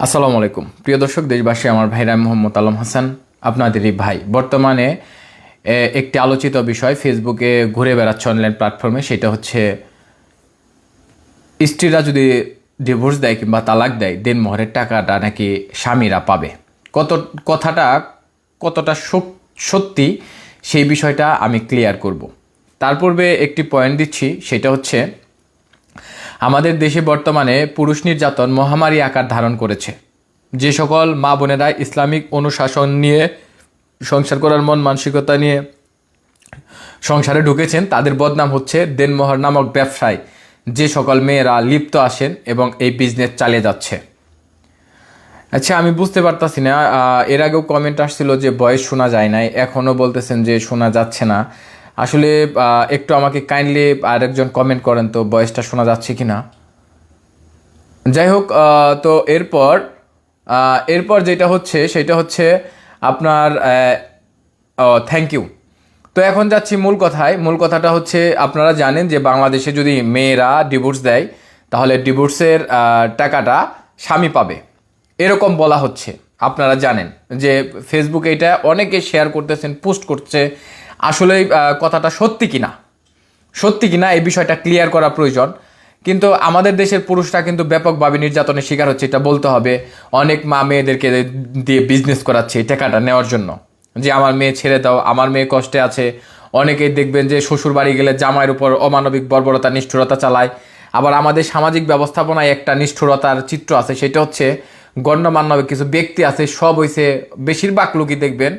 আসসালামু আলাইকুম প্রিয় দর্শক দেশবাসী, আমার ভাইরা মোহাম্মদ আলম হাসান, আপনাদেরই ভাই। বর্তমানে একটি আলোচিত বিষয় ফেসবুকে ঘুরে বেড়াচ্ছে অনলাইন প্ল্যাটফর্মে, সেটা হচ্ছে স্ত্রীরা যদি ডিভোর্স দেয় কিংবা তালাক দেয়, দেনমোহরের টাকাটা নাকি স্বামীরা পাবে। কথাটা কতটা সত্যি সেই বিষয়টা আমি ক্লিয়ার করব। তার পূর্বে একটি পয়েন্ট দিচ্ছি, সেটা হচ্ছে আমাদের দেশে বর্তমানে পুরুষ নির্যাতন মহামারী আকার ধারণ করেছে। যে সকল মা বোনেরা ইসলামিক অনুশাসন নিয়ে সংসার করার মন মানসিকতা নিয়ে সংসারে ঢুকেছেন, তাদের বদনাম হচ্ছে দেনমোহর নামক ব্যবসায় যে সকল মেয়েরা লিপ্ত আসেন এবং এই বিজনেস চালিয়ে যাচ্ছে। আচ্ছা, আমি বুঝতে পারতাছি না, এর আগেও কমেন্ট আসছিল যে ভয়েস শোনা যায় নাই, এখনও বলতেছেন যে শোনা যাচ্ছে না। আসলে একটু আমাকে কাইন্ডলি আরেকজন কমেন্ট করেন তো ভয়েসটা শোনা যাচ্ছে কি না। যাই হোক, তো এরপর যেটা হচ্ছে সেটা হচ্ছে আপনার থ্যাংক ইউ। তো এখন যাচ্ছি মূল কথায়। মূল কথাটা হচ্ছে, আপনারা জানেন যে বাংলাদেশে যদি মেয়েরা ডিভোর্স দেয় তাহলে ডিভোর্সের টাকাটা স্বামী পাবে, এরকম বলা হচ্ছে। আপনারা জানেন যে ফেসবুকে এটা অনেকে শেয়ার করতেছেন, পোস্ট করছে। আসলে কথাটা সত্যি কিনা এই বিষয়টা ক্লিয়ার করা প্রয়োজন। কিন্তু আমাদের দেশের পুরুষরা কিন্তু ব্যাপকভাবে নির্যাতনের শিকার হচ্ছে, এটা বলতে হবে। অনেক মা মেয়েদেরকে দিয়ে বিজনেস করাচ্ছে এই টাকাটা নেওয়ার জন্য, যে আমার মেয়ে ছেড়ে দাও, আমার মেয়ে কষ্টে আছে। অনেকেই দেখবেন যে শ্বশুর বাড়ি গেলে জামাইয়ের উপর অমানবিক বর্বরতা নিষ্ঠুরতা চালায়। আবার আমাদের সামাজিক ব্যবস্থাপনায় একটা নিষ্ঠুরতার চিত্র আছে, সেটা হচ্ছে গণ্যমান্য কিছু ব্যক্তি আছে, সব হইছে বেশিরভাগ লোকই দেখবেন,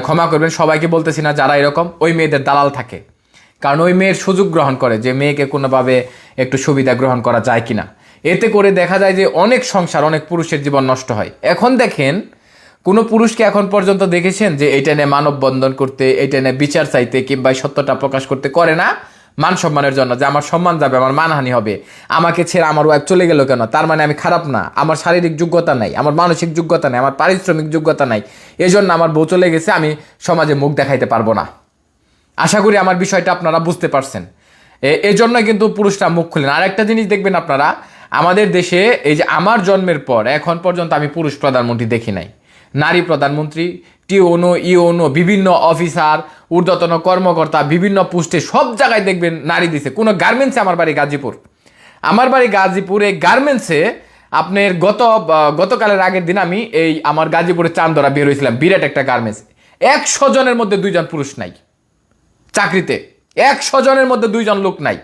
ক্ষমা করবেন সবাইকে বলতেছি না, যারা এরকম ওই মেয়েদের দালাল থাকে। কারণ ওই মেয়ের সুযোগ গ্রহণ করে যে মেয়েকে কোনোভাবে একটু সুবিধা গ্রহণ করা যায় কিনা। এতে করে দেখা যায় যে অনেক সংসার, অনেক পুরুষের জীবন নষ্ট হয়। এখন দেখেন, কোনো পুরুষকে এখন পর্যন্ত দেখেছেন যে এইটা নিয়ে মানববন্ধন করতে, এইটা নিয়ে বিচার চাইতে কিংবা সত্যটা প্রকাশ করতে? করে না। মান সম্মানের জন্য, যে আমার সম্মান যাবে, আমার মানহানি হবে, আমাকে ছেড়ে আমার ওয়াইফ চলে গেল কেন, তার মানে আমি খারাপ না, আমার শারীরিক যোগ্যতা নাই, আমার মানসিক যোগ্যতা নাই, আমার পারিশ্রমিক যোগ্যতা নাই, এজন্য আমার বউ চলে গেছে, আমি সমাজে মুখ দেখাইতে পারবো না। আশা করি আমার বিষয়টা আপনারা বুঝতে পারছেন। এজন্যই কিন্তু পুরুষরা মুখ খুলেন। আর একটা জিনিস দেখবেন আপনারা, আমাদের দেশে এই যে আমার জন্মের পর এখন পর্যন্ত আমি পুরুষ প্রধানমন্ত্রী দেখি নাই। নারী প্রধানমন্ত্রী, টিওনো, ইওনো, বিভিন্ন অফিসার, ঊর্ধ্বতন কর্মকর্তা, বিভিন্ন পোস্টে সব জায়গায় দেখবেন নারী দিছে। কোনো গার্মেন্টসে, আমার বাড়ি গাজীপুর, এই গার্মেন্টসে আপনার গতকালের আগের দিন আমি এই আমার গাজীপুরের চান্দরা বের হয়েছিলাম, বিরাট একটা গার্মেন্টস। 100 জনের মধ্যে 2 জন পুরুষ নাই চাকরিতে, 100 জনের মধ্যে 2 জন লোক নাই।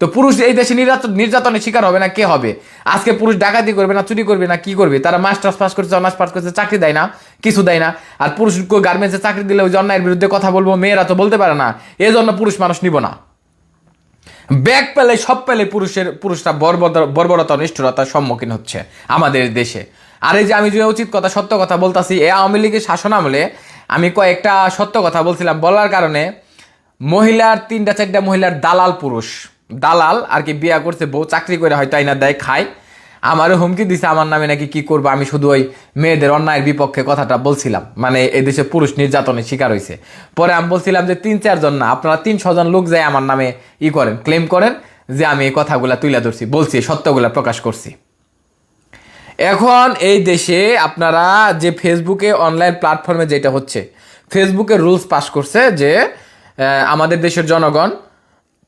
তো পুরুষ এই দেশে নির্যাতনের শিকার হবে না? কে হবে? আজকে পুরুষ ডাকাতি করবে না, চুরি করবে না, কি করবে? তারা মাস্টার্স পাস করছে, অনার্স পাস করছে, চাকরি দেয় না, কিছু দেয় না। আর পুরুষ গার্মেন্টসে চাকরি দিলে ওই অন্যায়ের বিরুদ্ধে কথা বলবো, মেয়েরা তো বলতে পারে না, এজন্য পুরুষ মানুষ নিব না। ব্যাগ পেলে সব পেলে পুরুষরা বর্বরতা নিষ্ঠুরতার সম্মুখীন হচ্ছে আমাদের দেশে। আর এই যে আমি যে উচিত কথা, সত্য কথা বলতাছি, এ আওয়ামী লীগের শাসন আমলে আমি কয়েকটা সত্য কথা বলছিলাম, বলার কারণে মহিলার 3-4টা মহিলার দালাল আর কি বিয়া করছে, বউ চাকরি করে হয়তো আইনা দেয়, খায়। আমারও হুমকি দিছে আমার নামে নাকি কি করবো। আমি শুধু ওই মেয়েদের অন্যায়ের বিপক্ষে কথাটা বলছিলাম, মানে এদেশে পুরুষ নির্যাতনের শিকার হয়েছে। পরে আমি বলছিলাম যে 3-4 জন না, আপনারা 300 জন লোক যায় আমার নামে ক্লেম করেন যে আমি এই কথাগুলা তুলে ধরছি, বলছি, সত্যগুলা প্রকাশ করছি। এখন এই দেশে আপনারা যে ফেসবুকে অনলাইন প্ল্যাটফর্মে যেটা হচ্ছে, ফেসবুকে রুলস পাস করছে যে আমাদের দেশের জনগণ,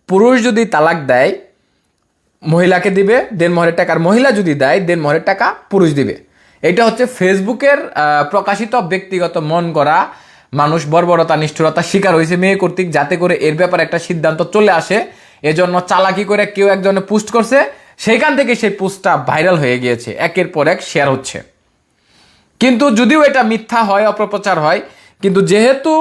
পুরুষ যদি তালাক দেয় মহিলাকে দিবে দেনমোহরের টাকা, আর মহিলা যদি দেয় দেনমোহরের টাকা পুরুষ দিবে। এটা হচ্ছে ফেসবুকের প্রকাশিত ব্যক্তিগত মন গড়া, মানুষ বর্বরতা নিষ্ঠুরতা শিকার হয়েছে মেয়ে কর্তৃক, যাতে করে এর ব্যাপারে একটা সিদ্ধান্ত চলে আসে। এজন্য চালাকি করে কেউ একজনে পোস্ট করছে, সেইখান থেকে সেই পোস্টটা ভাইরাল হয়ে গিয়েছে, একের পর এক শেয়ার হচ্ছে। কিন্তু যদিও এটা মিথ্যা হয়, অপপ্রচার হয়, কিন্তু যেহেতু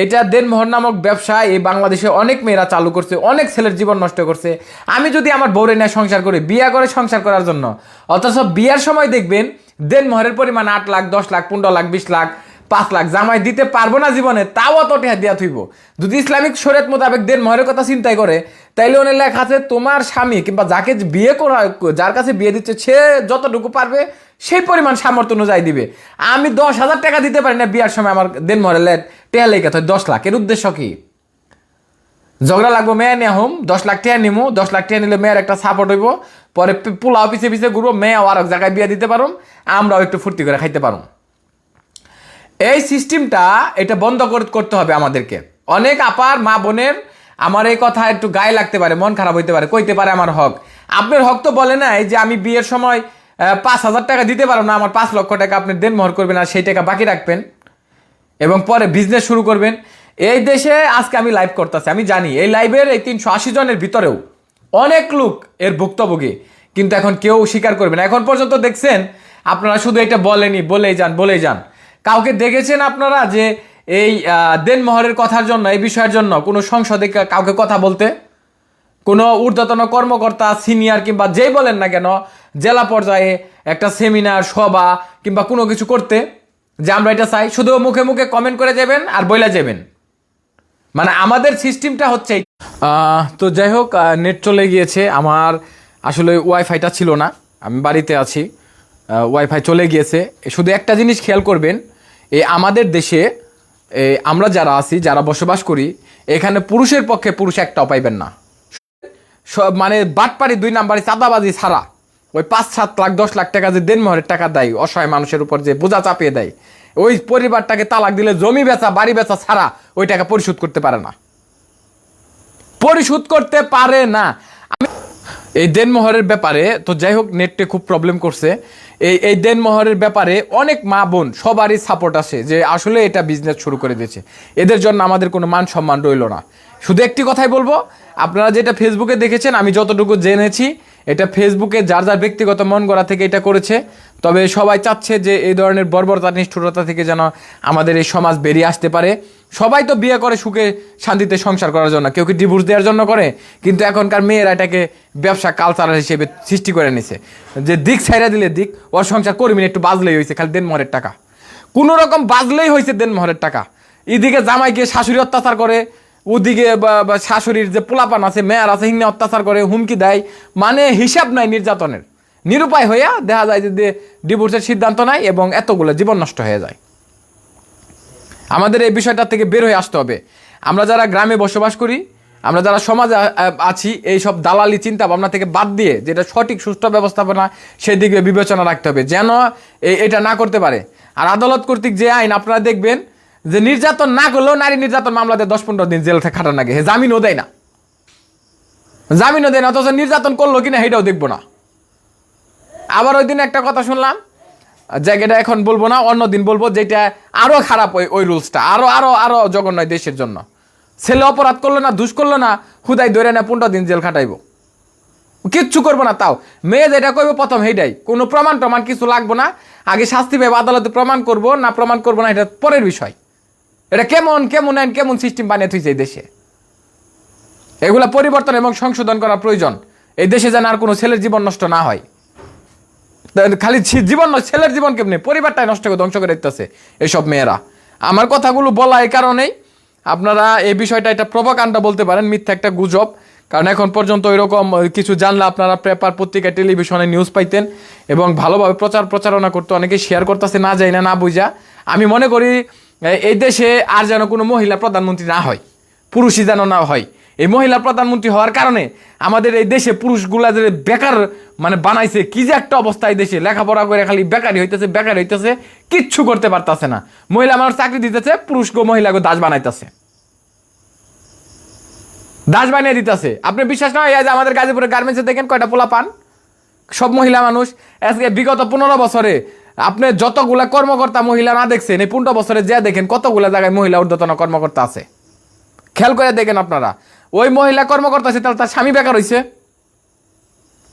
এটা দেনমোহর নামক ব্যবসা এই বাংলাদেশে অনেক মেয়েরা চালু করছে, অনেক ছেলের জীবন নষ্ট করছে। আমি যদি আমার বউরে নিয়ে সংসার করি, বিয়া করে সংসার করার জন্য, অথচ বিয়ার সময় দেখবেন দেনমোহরের পরিমাণ 8 লাখ, 10 লাখ, 15 লাখ, 20 লাখ, 5 লাখ, জামাই দিতে পারবো না জীবনে, তাও অত টাকা দিয়া থইব। যদি ইসলামিক শরীয়ত মোতাবেক দেনমোহরের কথা চিন্তাই করে, তাইলে ওনের লেখা আছে তোমার স্বামী কিংবা যাকে বিয়ে করা, যার কাছে বিয়ে দিচ্ছে, সে যতটুকু পারবে সেই পরিমাণ সামর্থ্য অনুযায়ী দিবে। আমি 10,000 টাকা দিতে পারি না বিয়ার সময়, আমার দেনমোহরের টেয়া লেখা হয় 10 লাখ। এর উদ্দেশ্য কি? ঝগড়া লাগবো, মেয়ে নিয়ে হোম 10 লাখ টাকা নিমু, 10 লাখ টাকা নিলে মেয়ের একটা সাপোর্ট হইব, পরে পোলাও পিছে পিছে ঘুরবো, মেয়েও আর এক জায়গায় বিয়ে দিতে পারো, আমরাও একটু ফুর্তি করে খাইতে পারো। এই সিস্টেমটা এটা বন্ধ করতে হবে আমাদেরকে। অনেক আপার মা বোনের আমার এই কথা একটু গায়ে লাগতে পারে, মন খারাপ হইতে পারে, কইতে পারে আমার হক। আপনার হক তো বলে নাই যে আমি বিয়ের সময় 5,000 টাকা দিতে পারো না, আমার 5 লক্ষ টাকা আপনি দেনমোহর করবেন আর সেই টাকা বাকি রাখবেন এবং পরে বিজনেস শুরু করবেন। এই দেশে আজকে আমি লাইভ করতেছি, আমি জানি এই লাইভের এই 380 জনের ভিতরেও অনেক লোক এর ভুক্তভোগী, কিন্তু এখন কেউ স্বীকার করবে না। এখন পর্যন্ত দেখছেন আপনারা শুধু এটা বলেই যান। কাউকে দেখেছেন আপনারা যে এই দেনমোহরের কথার জন্য, এই বিষয়ের জন্য কোনো সংসদে কাউকে কথা বলতে, কোনো ঊর্ধ্বতন কর্মকর্তা সিনিয়র কিংবা যেই বলেন না কেন জেলা পর্যায়ে একটা সেমিনার সভা কিংবা কোনো কিছু করতে যে আমরা এটা চাই? শুধু মুখে মুখে কমেন্ট করে যাবেন আর বইলা যাবেন। মানে আমাদের সিস্টেমটা হচ্ছে তো যাই হোক, নেট চলে গিয়েছে আমার, আসলে ওয়াইফাইটা ছিল না, আমি বাড়িতে আছি, ওয়াইফাই চলে গিয়েছে। শুধু একটা জিনিস খেয়াল করবেন, এই আমাদের দেশে আমরা যারা আছি, যারা বসবাস করি, এখানে পুরুষের পক্ষে পুরুষ একটাও পাইবেন না। সব মানে বাটপাড়ি 2 নাম্বারি চাঁদাবাজি ছাড়া ওই 5-7 লাখ 10 লাখ টাকা যে দেনমোহরের টাকা দেয় অসহায় মানুষের উপর, যে বোঝা চাপিয়ে দেয়, ওই পরিবারটাকে তালাক দিলে জমি বেচা বাড়ি বেচা ছাড়া ওই টাকা পরিশোধ করতে পারে না, পরিশোধ করতে পারে না। এই দেনমোহরের ব্যাপারে তো যাই হোক, নেটে খুব প্রবলেম করছে। এই দেনমোহরের ব্যাপারে অনেক মা বোন সবারই সাপোর্ট আছে যে আসলে এটা বিজনেস শুরু করে দিয়েছে, এদের জন্য আমাদের কোনো মান সম্মান রইল না। শুধু একটি কথাই বলবো, আপনারা যেটা ফেসবুকে দেখেছেন, আমি যতটুকু জেনেছি এটা ফেসবুকে যার যার ব্যক্তিগত মন গড়া থেকে এটা করেছে। তবে সবাই চাচ্ছে যে এই ধরনের বর্বরতা নিষ্ঠুরতা থেকে যেন আমাদের এই সমাজ বেরিয়ে আসতে পারে। সবাই তো বিয়ে করে সুখে শান্তিতে সংসার করার জন্য, কেউ কি ডিভোর্স দেওয়ার জন্য করে, কিন্তু এখনকার মেয়েরা এটাকে ব্যবসা কালচারাল হিসেবে সৃষ্টি করে নিছে, যে দিক ছাইরা দিলে দিক, ওর সংসার করবি না, একটু বাজলেই হয়েছে, খালি দেনমোহরের টাকা, কোনো রকম বাজলেই হয়েছে দেনমোহরের টাকা। এদিকে জামাই গিয়ে শাশুড়ি অত্যাচার করে, ওদিকে শাশুড়ির যে পোলাপান আছে মেয়ার আছে হিংনে অত্যাচার করে, হুমকি দেয়, মানে হিসাব নাই নির্যাতনের। নিরুপায় হইয়া দেখা যায় যে ডিভোর্সের সিদ্ধান্ত নাই এবং এতগুলো জীবন নষ্ট হয়ে যায়। আমাদের এই বিষয়টা থেকে বের হয়ে আসতে হবে। আমরা যারা গ্রামে বসবাস করি, আমরা যারা সমাজে আছি, এই সব দালালি চিন্তা ভাবনা থেকে বাদ দিয়ে যেটা সঠিক সুষ্ঠু ব্যবস্থাপনা সেদিকে বিবেচনা রাখতে হবে যেন এটা না করতে পারে। আর আদালত কর্তৃক যে আইন আপনারা দেখবেন যে নির্যাতন না করলেও নারী নির্যাতন মামলাতে 10-15 দিন জেল থেকে খাটানো লাগে, জামিনও দেয় না, অথচ নির্যাতন করলো কিনা সেটাও দেখবো না। আবার ওই দিন একটা কথা শুনলাম, জায়গাটা এখন বলবো না, অন্যদিন বলবো, যেটা আরো খারাপ, ওই রুলসটা আরো আরো আরো জঘন্য দেশের জন্য। ছেলে অপরাধ করলো না, দুষ করলো না, হুদাই ধরে না 15 দিন জেল খাটাইবো, কিচ্ছু করবো না। তাও মেয়ে যেটা করবো প্রথম সেইটাই, কোনো প্রমাণ কিছু লাগবো না, আগে শাস্তি পাইবো, আদালতে প্রমাণ করবো না এটা পরের বিষয়। এটা কেমন সিস্টেম বানিয়ে থুইছে এই দেশে। এগুলা পরিবর্তন এবং সংশোধন করা প্রয়োজন, এই দেশে যেন আর কোনো ছেলের জীবন নষ্ট না হয়। খালি জীবন নয়, ছেলের জীবন কেমনি, পরিবারটাই নষ্ট করে ধ্বংস করে দিতেছে এইসব মেয়েরা। আমার কথাগুলো বলা এই কারণেই, আপনারা এই বিষয়টা এটা প্রভাকাণ্ডা বলতে পারেন, মিথ্যা একটা গুজব। কারণ এখন পর্যন্ত এরকম কিছু জানলে আপনারা পেপার পত্রিকা টেলিভিশনে নিউজ পাইতেন এবং ভালোভাবে প্রচারণা করতে অনেকে শেয়ার করতেছে, না যাই না বুঝা। আমি মনে করি এই দেশে আর যেন কোনো মহিলা প্রধানমন্ত্রী না হয়, পুরুষই যেন না হয়। এই মহিলা প্রধানমন্ত্রী হওয়ার কারণে আমাদের এই দেশে পুরুষগুলা যে বেকার মানে বানাইছে, কি যে একটা অবস্থা এই দেশে, লেখাপড়া করে খালি বেকারি হইতেছে, কিচ্ছু করতে পারতেছে না। মহিলা মানুষ চাকরি দিতেছে, পুরুষকে মহিলাকে দাস বানাইতেছে, দাস বানিয়ে দিতেছে। আপনি বিশ্বাস না হয় যে আমাদের গাজীপুরের গার্মেন্টসে দেখেন কয়টা পোলা পান, সব মহিলা মানুষ। আজকে বিগত 15 বছরে আপনি যতগুলা কর্মকর্তা মহিলা না দেখছেন, এই 15 বছরে যা দেখেন কতগুলা জায়গায় মহিলা ঊর্ধ্বতন কর্মকর্তা আছে, খেয়াল করে দেখেন আপনারা। ওই মহিলা কর্মকর্তা আছে, তাহলে তার স্বামী বেকার হয়েছে,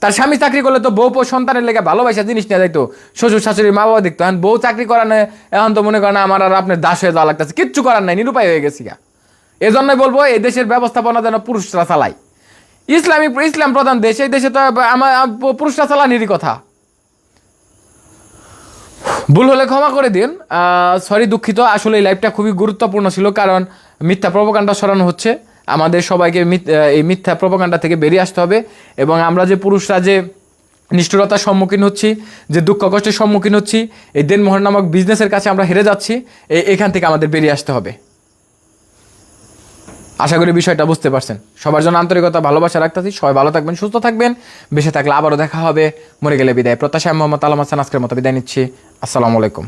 তার স্বামী চাকরি করলে তো বউ সন্তানের লেগে ভালোবাসা জিনিস নিয়ে যাইতো, শ্বশুর শাশুড়ি মা বাবা দেখতো। এখন বউ চাকরি করার নেই, এখন তো মনে করেন আমার আর আপনার দাস হয়ে যাওয়া লাগতেছে, কিচ্ছু করার নাই, নিরুপায় হয়ে গেছি। এজন্যই বলবো এই দেশের ব্যবস্থাপনা যেন পুরুষরা চালায়। ইসলাম প্রধান দেশ, এই দেশে তো আমার পুরুষরা চালানিরই কথা। ভুল হলে ক্ষমা করে দিন, সরি, দুঃখিত। আসলে এই লাইভটা খুবই গুরুত্বপূর্ণ ছিল, কারণ মিথ্যা প্রোপাগান্ডা সরানো হচ্ছে। আমাদের সবাইকে এই মিথ্যা প্রোপাগান্ডা থেকে বেরিয়ে আসতে হবে এবং আমরা যে পুরুষরা যে নিষ্ঠুরতার সম্মুখীন হচ্ছি, যে দুঃখ কষ্টের সম্মুখীন হচ্ছি, এই দেনমোহর নামক বিজনেসের কাছে আমরা হেরে যাচ্ছি, এখান থেকে আমাদের বেরিয়ে আসতে হবে। আশা করি বিষয়টা বুঝতে পারছেন। সবার জন্য আন্তরিকতা ভালোবাসা রাখতেছি। সবাই ভালো থাকবেন, সুস্থ থাকবেন। বেঁচে থাকলে আবারও দেখা হবে। মরে গেলে বিদায়। প্রত্যাশা মোহাম্মদ আলম হাসান আজকের মতো বিদায় নিচ্ছি। আসসালামু আলাইকুম।